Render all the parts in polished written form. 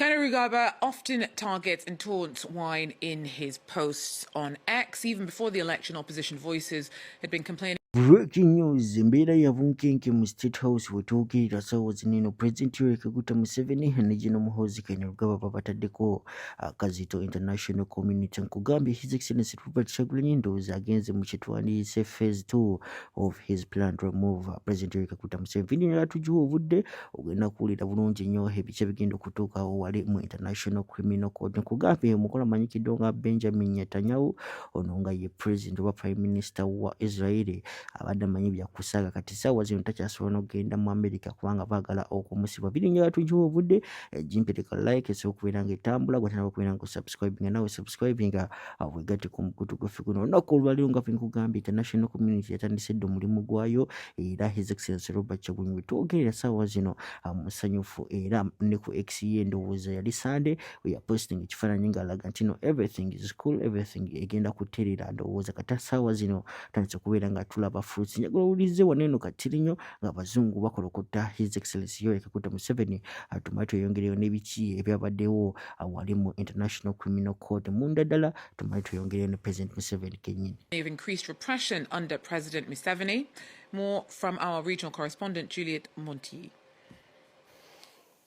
Kainerugaba often targets and taunts Wine in his posts on X. Even before the election, opposition voices had been complaining. Breaking news, embeera yavunkenke mu State House wetwogerera ssaawa zino President Yoweri Kaguta Museveni ne General Muhoozi Kainerugaba babataddeko Kazito International Community nkugambye His Excellency Robert Kyagulanyi ndowooza agenze mu kyetwandiise phase 2 of his plan to remove President Yoweri Kaguta Museveni era tugiwa obudde ogenda kuwulira bulungi nnyo ebice bigenda okutuukawo wali mu International Criminal Court nkugambye mukola amanyikiddwa nga Benjamin Netanyahu ono nga ye President oba Prime Minister wa Israel abadde amanyi bya kusaaga kati ssaawa zino takyasobola n'okugenda mu America kubanga baagala okumusiba birinnya batugiwa obudde jimpereka like esobokubeera nga etambula gwatana okubeera nga subscribing nawe subscribing wegate ku mukutu gwaffe guno olunaku olwaleero nga nkugambye International Community yatandise dde omulimu gwayo era His Excellency Robert Kyagulanyi wetwogerera ssaawa zino musanyufu era ne ku X ye ndowooza yali Sunday we are posting ekifaananyi ng'alaga nti no everything is cool everything egenda kutereera ndowooza kati ssaawa zino tandise okubeera nga tulaba fruits njagala owulirize waneno katirinyo ng'Abazungu bakolokota His Excellency Yoweri Kaguta Museveni tumaye tweyongereyo n'ebiki ebyabaddewo wali mu International Criminal Court munda ddala tumaye tweyongereyo ne President Museveni kennyini. Of increased repression under President Museveni. More from our regional correspondent Juliet Monti.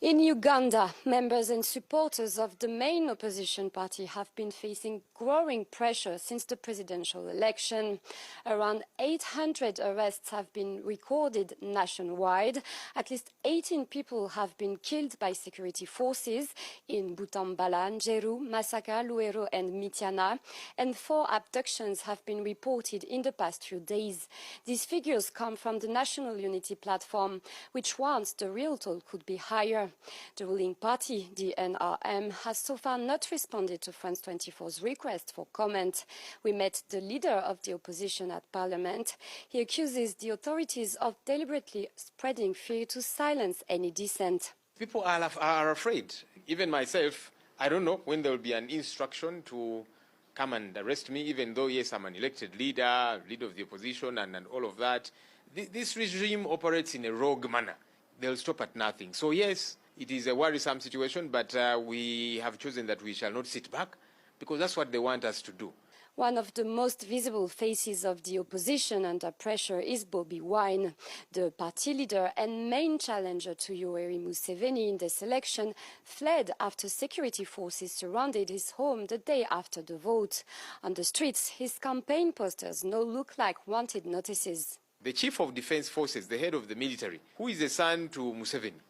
In Uganda, members and supporters of the main opposition party have been facing growing pressure since the presidential election. Around 800 arrests have been recorded nationwide. At least 18 people have been killed by security forces in Butambala, Njeru, Masaka, Luero and Mityana, and 4 abductions have been reported in the past few days. These figures come from the National Unity Platform, which warns the real toll could be higher. The ruling party, the NRM, has so far not responded to France 24's request for comment. We met the leader of the opposition at Parliament. He accuses the authorities of deliberately spreading fear to silence any dissent. People are afraid. Even myself, I don't know when there will be an instruction to come and arrest me, even though, yes, I'm an elected leader of the opposition and all of that. This regime operates in a rogue manner. They'll stop at nothing. So, yes, it is a worrisome situation, but we have chosen that we shall not sit back because that's what they want us to do. One of the most visible faces of the opposition under pressure is Bobi Wine. The party leader and main challenger to Yoweri Museveni in this election fled after security forces surrounded his home the day after the vote. On the streets, his campaign posters now look like wanted notices. The chief of defense forces, the head of the military, who is the son to Museveni,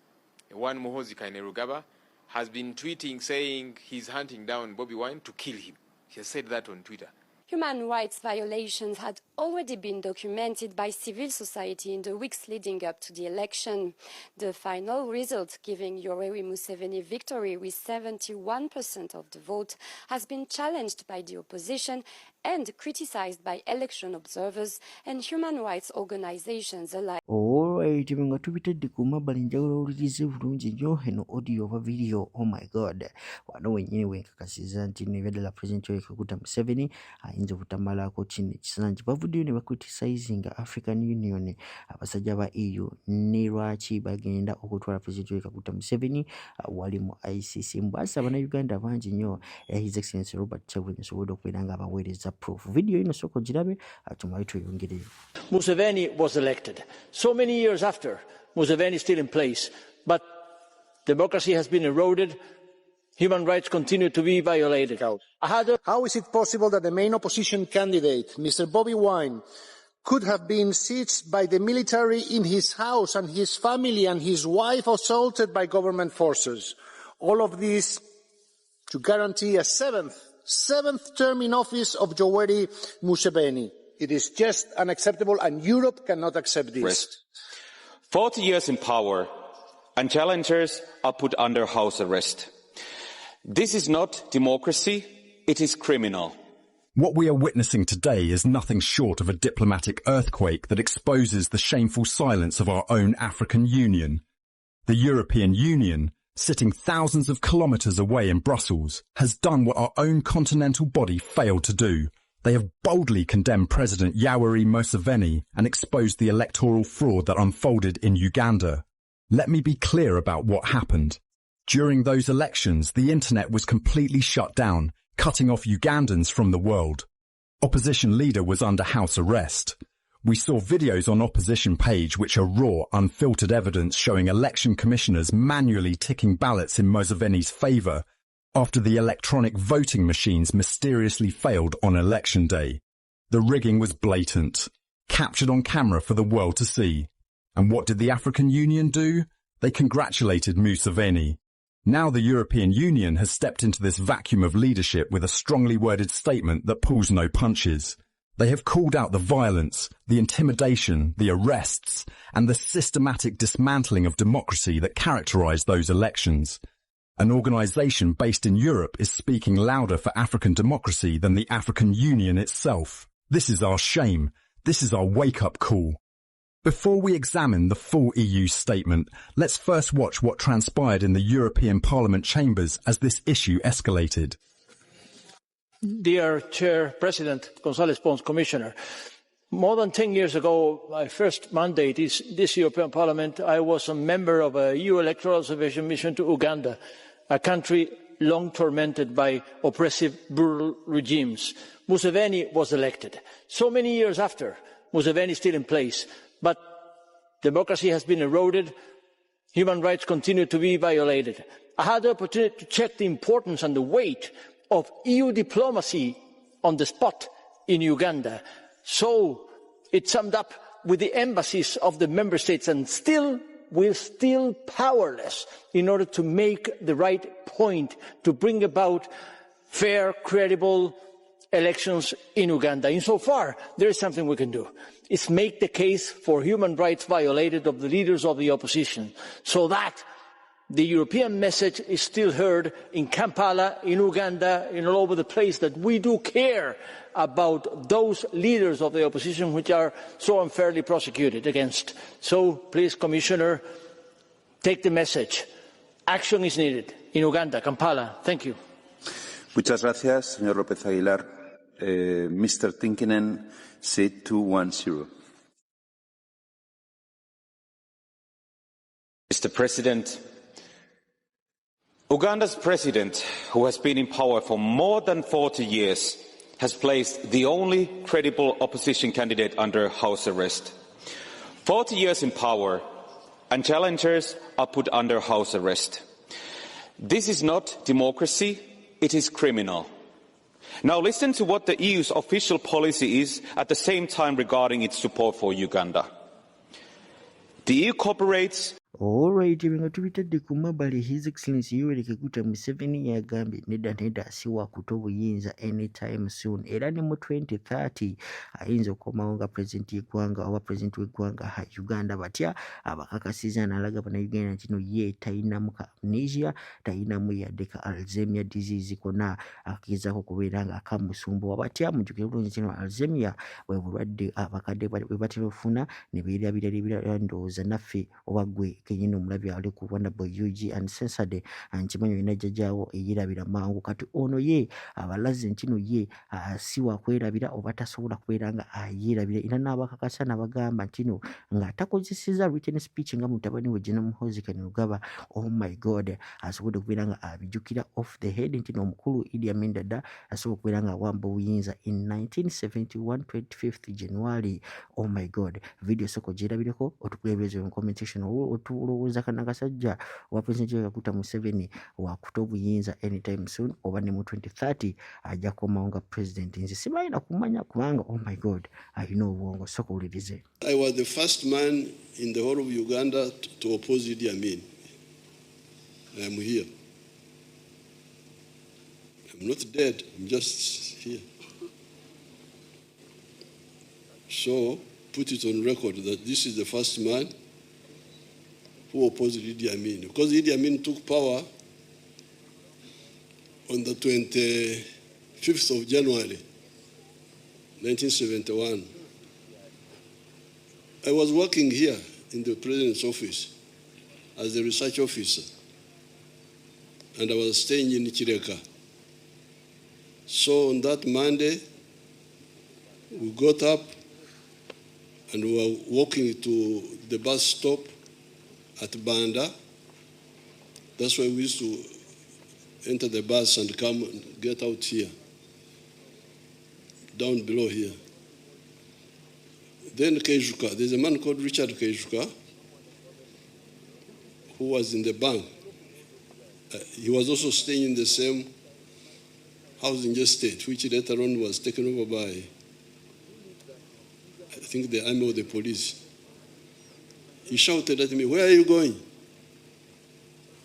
one Muhoozi Kainerugaba, has been tweeting saying he's hunting down Bobi Wine to kill him. He has said that on Twitter. Human rights violations had already been documented by civil society in the weeks leading up to the election. The final result, giving Yoweri Museveni victory with 71% of the vote, has been challenged by the opposition and criticized by election observers and human rights organizations alike. Alright, nga tubitedde ku mabbali njagala owulirize bulungi nnyo eno audio oba video. Oh my god, wano wennyini wenkakasiza nti ebyadala President Yoweri Kaguta Museveni ayinza obutamalaako kino ekisanji bavuddeyo ne bacriticizing African Union abasajja ba EU ne lwaki bagenda okutwala President Yoweri Kaguta Museveni wali mu ICC. Mbasa Bannayuganda bangi nnyo His Excellency Robert Kyagulanyi asobodde okubeera nga abaweereza proof. Video ino sooka ogirabe tumale tweyongereyo. Museveni was elected. So many years after, Museveni is still in place, but democracy has been eroded. Human rights continue to be violated. How is it possible that the main opposition candidate, Mr. Bobi Wine, could have been seized by the military in his house and his family and his wife assaulted by government forces? All of this to guarantee a seventh term in office of Yoweri Museveni. It is just unacceptable, and Europe cannot accept this. 40 years in power, and challengers are put under house arrest. This is not democracy, it is criminal. What we are witnessing today is nothing short of a diplomatic earthquake that exposes the shameful silence of our own African Union. The European Union, sitting thousands of kilometres away in Brussels, has done what our own continental body failed to do. They have boldly condemned President Yoweri Museveni and exposed the electoral fraud that unfolded in Uganda. Let me be clear about what happened. During those elections, the internet was completely shut down, cutting off Ugandans from the world. Opposition leader was under house arrest. We saw videos on opposition page which are raw, unfiltered evidence showing election commissioners manually ticking ballots in Museveni's favour after the electronic voting machines mysteriously failed on election day. The rigging was blatant, captured on camera for the world to see. And what did the African Union do? They congratulated Museveni. Now the European Union has stepped into this vacuum of leadership with a strongly worded statement that pulls no punches. They have called out the violence, the intimidation, the arrests, and the systematic dismantling of democracy that characterised those elections. An organisation based in Europe is speaking louder for African democracy than the African Union itself. This is our shame. This is our wake-up call. Before we examine the full EU statement, let's first watch what transpired in the European Parliament chambers as this issue escalated. Dear Chair, President, González Pons, Commissioner, more than 10 years ago, my first mandate is this European Parliament, I was a member of a EU electoral observation mission to Uganda, a country long tormented by oppressive, brutal regimes. Museveni was elected. So many years after, Museveni is still in place. But democracy has been eroded, human rights continue to be violated. I had the opportunity to check the importance and the weight of EU diplomacy on the spot in Uganda. So it summed up with the embassies of the member states, and we're still powerless in order to make the right point to bring about fair, credible elections in Uganda. Insofar, there is something we can do. It's make the case for human rights violated of the leaders of the opposition, so that the European message is still heard in Kampala, in Uganda, and all over the place, that we do care about those leaders of the opposition which are so unfairly prosecuted against. So please, Commissioner, take the message. Action is needed in Uganda, Kampala. Thank you. Muchas gracias, señor López Aguilar. Mr. Tinkinen, seat 210. Mr. President, Uganda's president, who has been in power for more than 40 years, has placed the only credible opposition candidate under house arrest. 40 years in power, and challengers are put under house arrest. This is not democracy, it is criminal. Now listen to what the EU's official policy is at the same time regarding its support for Uganda. The EU cooperates. Alright, nga tubitadde ku mabbali His Excellency Yoweri Kaguta Museveni yagambye nedda asiwa kuta obuyinza anytime soon, era ne mu 2030 ayinza okukomawo nga pulezidenti w'eggwanga oba pulezidenti w'eggwanga Uganda batya abakakasiza n'alaga bannayuganda nti no ye talinamu ka amnesia, talinamu yadde ka Alzheimer disease konna akagezaako okubeera nga akamusumbuwa batya. Mujjukire bulungi kino Alzheimer bwe bulwadde abakadde bwe batera ofuna ne beerabira ndowooza naffe oba gwe kenyini omulabi ali ku Rwanda Boy UG Uncensored nkimanyi olina jjajjaawo eyerabira mangu kati ono ye abalaze nti no ye si wakwerabira oba tasobola kubeera nga ayerabira, era n'abakakasa n'abagamba nti no ng'atakozesezza written speech nga mutabani we General Muhoozi Kainerugaba. Oh my God, asobodde okubeera nga abijjukira off the head nti n'omukulu Idi Amin Dada asobola okubeera nga awamba obuyinza in 1971 25th January. Oh my God, video soko gyerabireko otukulebereze mu comment section olowooza kana kasajja wa President Kaguta Museveni wakuta obuyinza anytime soon oba ne mu 2030 ajja kukomawo nga president. Nze sibalina kumanya kubanga oh my God alina obwongo. Soko ulirize. I was the first man in the whole of Uganda to oppose Idi Amin. I am here. I'm not dead, I'm just here. So put it on record that this is the first man who opposed Idi Amin. Because Idi Amin took power on the 25th of January, 1971. I was working here in the president's office as a research officer, and I was staying in Chireka. So on that Monday, we got up and we were walking to the bus stop at Banda, That's why we used to enter the bus and come and get out here, down below here. Then Kejuka, there's a man called Richard Kejuka who was in the bank. He was also staying in the same housing estate, which later on was taken over by, I think, the army or the police. He shouted at me, "Where are you going?"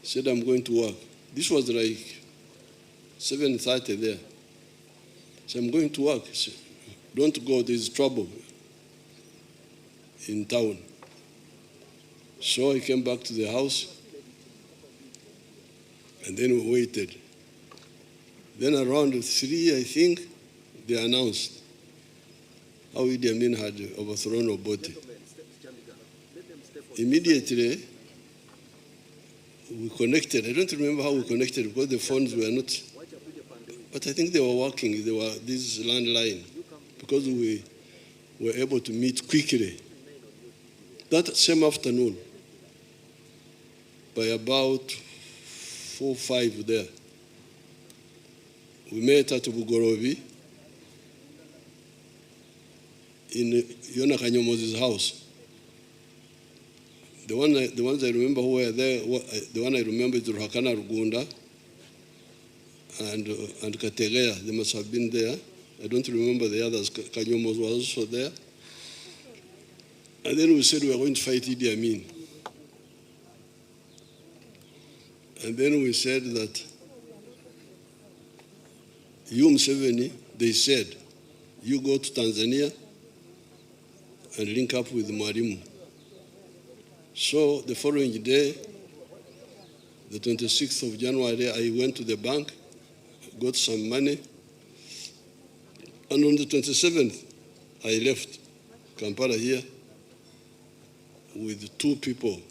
I said, "I'm going to work." This was like 7:30 there. So I'm going to work. He said, "Don't go, there's trouble in town." So I came back to the house, and then we waited. Then around 3, I think, they announced how Idi Amin had overthrown Obote. Immediately, we connected. I don't remember how we connected because the phones were not, but I think they were working. They were this landline because we were able to meet quickly. That same afternoon, by about 4 or 5 there, we met at Bugorobi in Yona Kanyomozi's house. The ones I remember who were there, the one I remember is Ruhakana Rugunda and Kategea. They must have been there. I don't remember the others. Kanyomos was also there. And then we said we were going to fight Idi Amin. And then we said that you, Museveni, they said, you go to Tanzania and link up with Mwalimu. So the following day, the 26th of January, I went to the bank, got some money, and on the 27th, I left Kampala here with 2 people.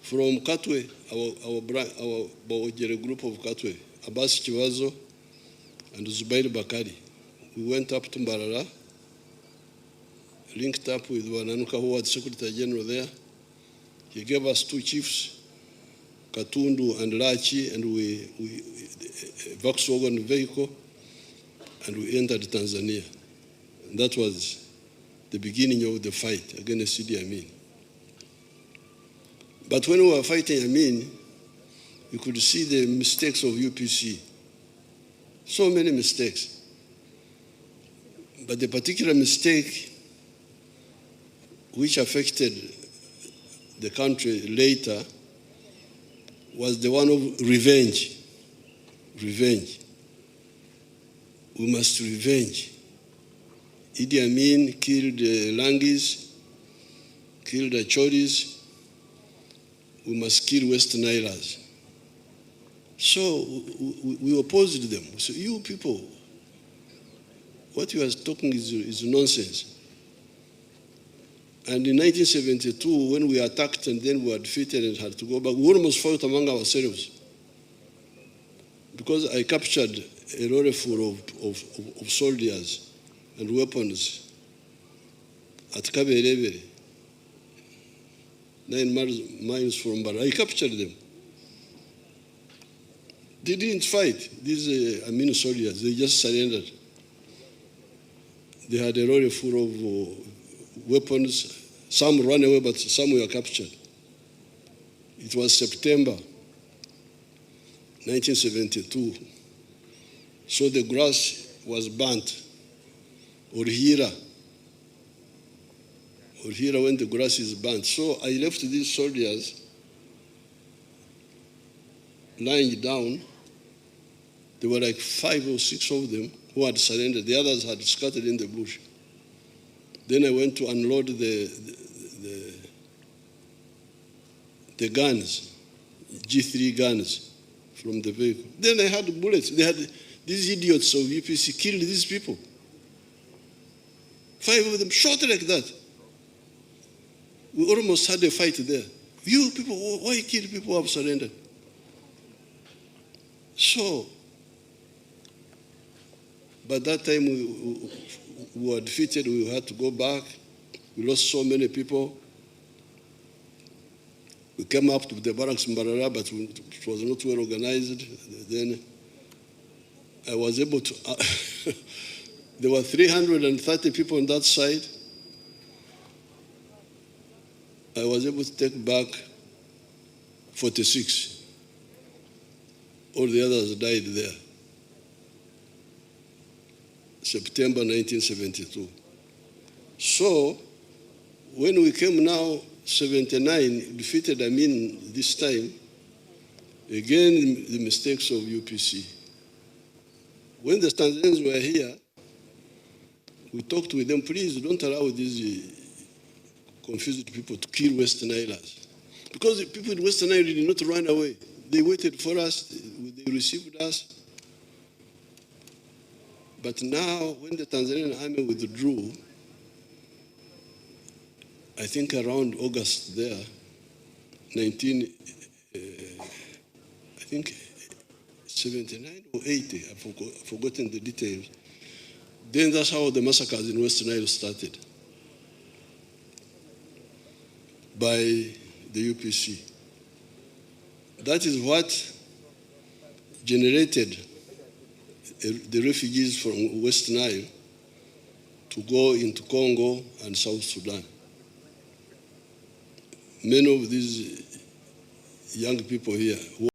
From Katwe, our Bawojere group of Katwe, Abbas Chivazo and Zubair Bakari. We went up to Mbarara, linked up with Wananuka, who was Secretary General there. He gave us 2 chiefs, Katundu and Lachi, and we Volkswagen vehicle, and we entered Tanzania. And that was the beginning of the fight against Idi Amin. But when we were fighting Amin, you could see the mistakes of UPC. So many mistakes. But the particular mistake which affected the country later was the one of revenge. Revenge. We must revenge. Idi Amin killed Langis, killed Achoris. We must kill West Nilas. So we opposed them. So you people, what you are talking is nonsense. And in 1972, when we attacked and then we were defeated and had to go back, we almost fought among ourselves. Because I captured a lorry full of soldiers and weapons at Kaberebere, 9 miles from Bara. I captured them. They didn't fight. These Amin soldiers, they just surrendered. They had a lorry full of weapons. Some ran away, but some were captured. It was September 1972. So the grass was burnt. Orhira when the grass is burnt. So I left these soldiers lying down. There were like 5 or 6 of them who had surrendered. The others had scattered in the bush. Then I went to unload the guns, G3 guns from the vehicle. Then I had bullets. They had these idiots of UPC killed these people. 5 of them shot like that. We almost had a fight there. You people, why kill people who have surrendered? So, by that time we were defeated, we had to go back. We lost so many people. We came up to the barracks in Mbarara, but it was not well organized. Then I was able to, there were 330 people on that side. I was able to take back 46. All the others died there. September 1972. So, when we came now, 79, defeated Amin this time, again, the mistakes of UPC. When the Tanzanians were here, we talked with them, please don't allow these confused people to kill Western Islanders. Because the people in Western Island did not run away. They waited for us, they received us. But now, when the Tanzanian army withdrew, I think around August there, I think 79 or 80, I've forgotten the details. Then that's how the massacres in Western Nile started, by the UPC. That is what generated the refugees from West Nile to go into Congo and South Sudan. Many of these young people here